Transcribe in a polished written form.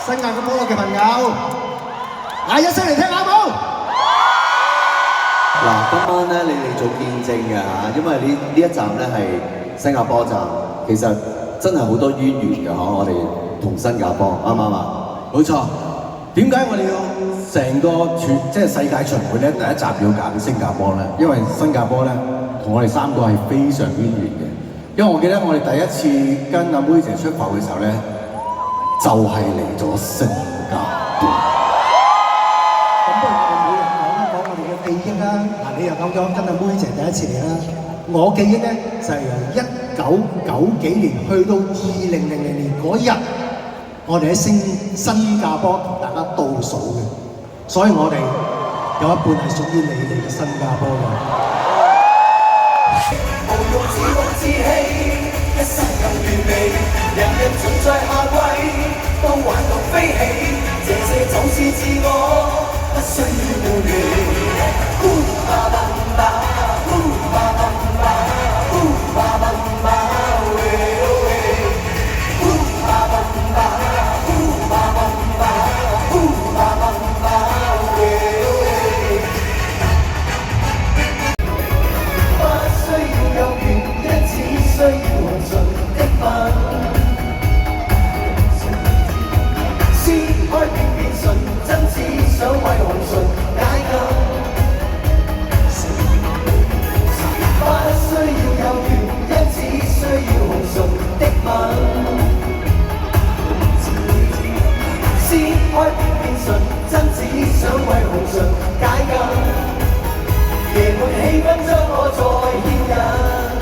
新加坡嘅朋友，嗌一聲嚟聽下好冇？嗱，今晚咧你哋做見證嘅嚇，因為呢一站咧係新加坡站，其實真係好多淵源嘅嗬，我哋同新加坡啱唔啱啊？冇錯。點解我哋要成個即係世界巡迴咧？第一站要揀新加坡咧，因為新加坡咧同我哋三個係非常淵源嘅。因為我記得我哋第一次跟阿妹姐出埠嘅時候咧，就係嚟咗新加坡。咁不如我哋每人講我哋嘅記憶啦。嗱，你又講咗跟阿妹姐第一次嚟啦，我記憶咧就係由1990幾年去到2000年嗰日，我哋喺新加坡同大家倒數嘅，所以我哋有一半係屬於你哋嘅新加坡嘅。無用自暴自棄，一生更完美，人人盡在夏季，都玩到飛起，這就是自我，不需要顧慮。想為紅唇解禁，不需要有原因，只需要紅唇的吻。撕開變唇，真只想為紅唇解禁。夜沒氣氛將我再牽引。